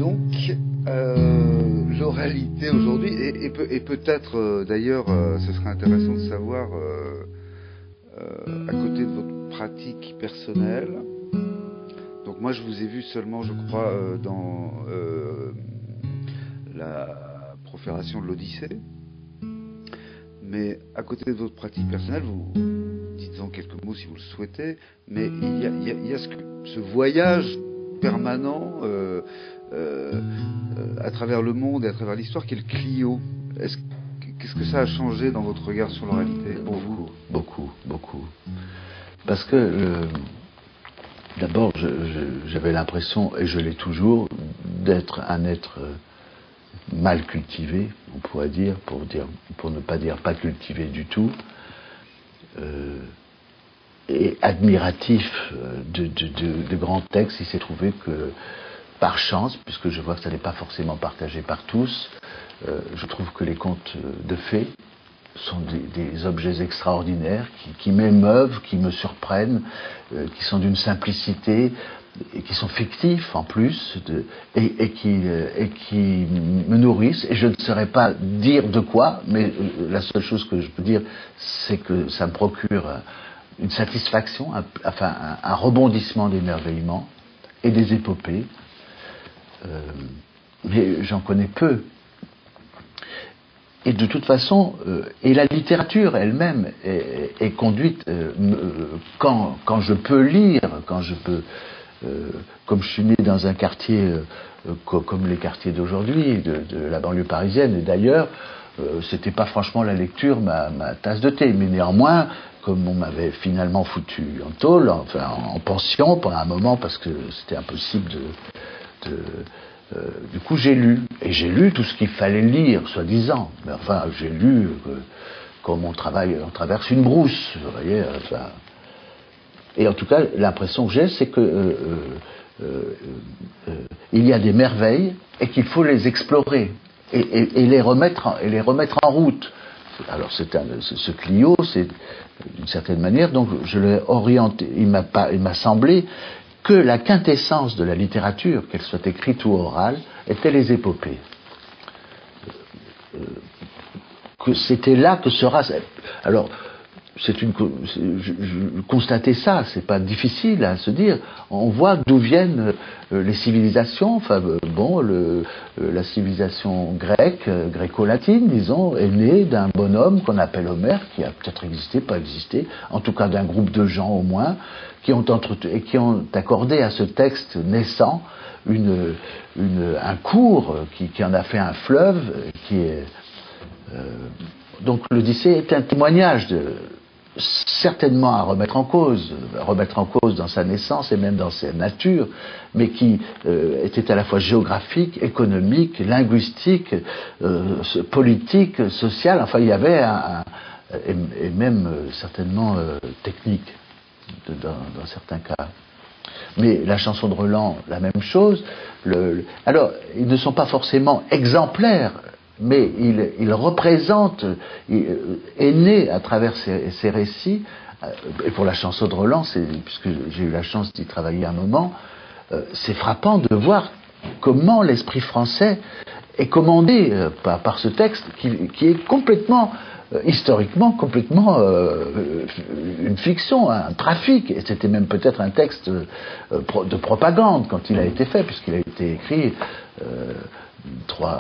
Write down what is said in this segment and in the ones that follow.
Donc, l'oralité aujourd'hui, et peut-être d'ailleurs, ce serait intéressant de savoir, à côté de votre pratique personnelle, donc moi je vous ai vu seulement, je crois, dans la profération de l'Odyssée, mais à côté de votre pratique personnelle, vous dites-en quelques mots si vous le souhaitez, mais il y a ce voyage permanent à travers le monde et à travers l'histoire qui est le Clio. Qu'est-ce que ça a changé dans votre regard sur l'oralité pour vous? Beaucoup. Parce que d'abord j'avais l'impression, et je l'ai toujours, d'être un être mal cultivé, on pourrait dire, pour ne pas dire pas cultivé du tout, et admiratif de grands textes. Il s'est trouvé que, par chance, puisque je vois que ça n'est pas forcément partagé par tous, je trouve que les contes de fées sont des objets extraordinaires qui m'émeuvent, qui me surprennent, qui sont d'une simplicité et qui sont fictifs en plus, et qui me nourrissent. Et je ne saurais pas dire de quoi, mais la seule chose que je peux dire, c'est que ça me procure une satisfaction, un rebondissement d'émerveillement et des épopées. Mais j'en connais peu. Et de toute façon, et la littérature elle-même est conduite, quand je peux lire, quand je peux, comme je suis né dans un quartier comme les quartiers d'aujourd'hui, de la banlieue parisienne et d'ailleurs, c'était pas franchement la lecture ma tasse de thé, mais néanmoins, comme on m'avait finalement foutu en tôle, enfin en pension pendant un moment parce que c'était impossible du coup j'ai lu, et j'ai lu tout ce qu'il fallait lire, soi-disant, mais enfin j'ai lu comme on traverse une brousse, vous voyez, enfin. Et en tout cas l'impression que j'ai, c'est que il y a des merveilles et qu'il faut les explorer et les remettre en route. Alors ce Clio, c'est d'une certaine manière, donc je l'ai orienté, il m'a semblé que la quintessence de la littérature, qu'elle soit écrite ou orale, était les épopées. Que c'était là que sera... Alors, constater ça, c'est pas difficile à se dire. On voit d'où viennent les civilisations. Enfin, la civilisation grecque, gréco-latine, disons, est née d'un bonhomme qu'on appelle Homère, qui a peut-être existé, pas existé, en tout cas d'un groupe de gens au moins, qui ont accordé à ce texte naissant un cours qui en a fait un fleuve, qui est... donc l'Odyssée est un témoignage certainement à remettre en cause dans sa naissance et même dans sa nature, mais qui était à la fois géographique, économique, linguistique, politique, social. Enfin, il y avait et même certainement technique dans certains cas. Mais la chanson de Roland, la même chose. Alors, ils ne sont pas forcément exemplaires, mais il représente, est né à travers ces récits. Et pour la chanson de Roland, puisque j'ai eu la chance d'y travailler un moment, c'est frappant de voir comment l'esprit français est commandé par ce texte qui est complètement, historiquement, complètement une fiction, un trafic. Et c'était même peut-être un texte de propagande quand il a été fait, puisqu'il a été écrit 3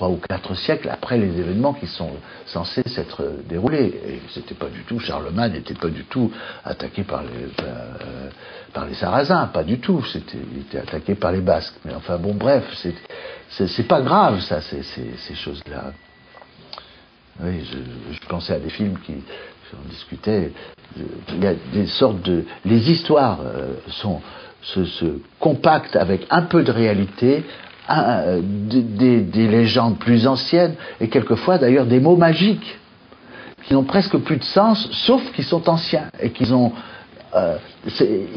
ou 4 siècles après les événements qui sont censés s'être déroulés. Et c'était pas du tout, Charlemagne n'était pas du tout attaqué par les Sarrasins, pas du tout. Il était attaqué par les Basques. Mais enfin bon, bref, c'est pas grave ça, ces choses-là. Oui, je pensais à des films on discutait. Il y a des sortes les histoires se compactent avec un peu de réalité, des légendes plus anciennes, et quelquefois d'ailleurs des mots magiques qui n'ont presque plus de sens, sauf qu'ils sont anciens et qu'ils ont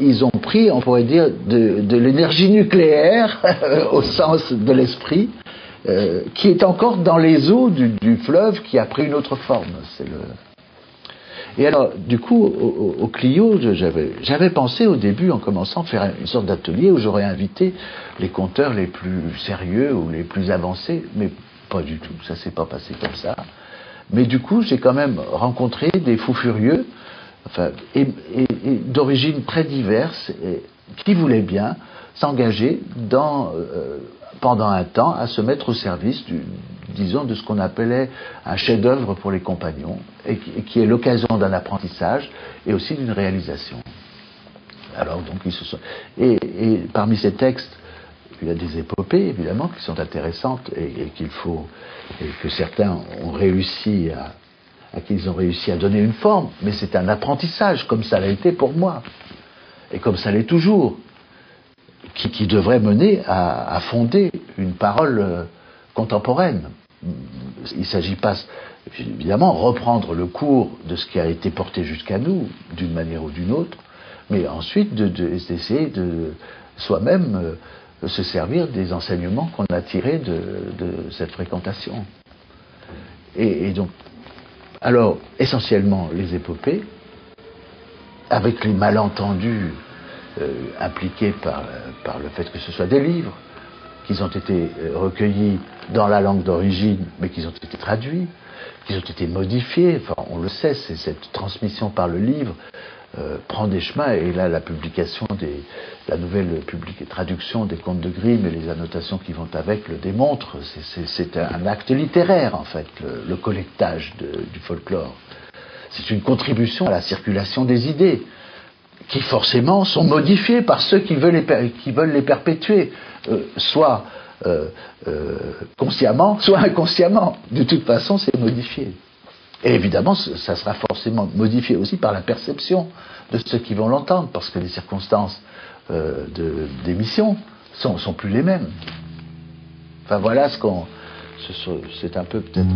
ils ont pris, on pourrait dire, de l'énergie nucléaire au sens de l'esprit, qui est encore dans les eaux du fleuve, qui a pris une autre forme. Et alors, du coup, au Clio, j'avais pensé au début, en commençant, faire une sorte d'atelier où j'aurais invité les conteurs les plus sérieux ou les plus avancés, mais pas du tout, ça s'est pas passé comme ça. Mais du coup, j'ai quand même rencontré des fous furieux, enfin, et d'origines très diverses, et qui voulaient bien s'engager pendant un temps à se mettre au service disons, de ce qu'on appelait un chef-d'œuvre pour les compagnons, et qui est l'occasion d'un apprentissage et aussi d'une réalisation. Alors, donc, ils se sont... Et parmi ces textes, il y a des épopées, évidemment, qui sont intéressantes et que certains ont réussi à qui ils ont réussi à donner une forme, mais c'est un apprentissage, comme ça l'a été pour moi, et comme ça l'est toujours, qui devrait mener à fonder une parole contemporaine. Il ne s'agit pas, évidemment, reprendre le cours de ce qui a été porté jusqu'à nous, d'une manière ou d'une autre, mais ensuite d'essayer de soi-même se servir des enseignements qu'on a tirés de cette fréquentation. Et donc, alors, essentiellement, les épopées, avec les malentendus impliqués par le fait que ce soit des livres, qu'ils ont été recueillis dans la langue d'origine, mais qu'ils ont été traduits, qu'ils ont été modifiés. Enfin, on le sait, cette transmission par le livre prend des chemins, et là, la nouvelle traduction des contes de Grimm et les annotations qui vont avec le démontrent. C'est un acte littéraire, en fait, le collectage du folklore. C'est une contribution à la circulation des idées, qui forcément sont modifiées par ceux qui veulent les perpétuer, soit consciemment, soit inconsciemment. De toute façon, c'est modifié. Et évidemment, ça sera forcément modifié aussi par la perception de ceux qui vont l'entendre, parce que les circonstances d'émission sont plus les mêmes. Enfin voilà c'est un peu peut-être...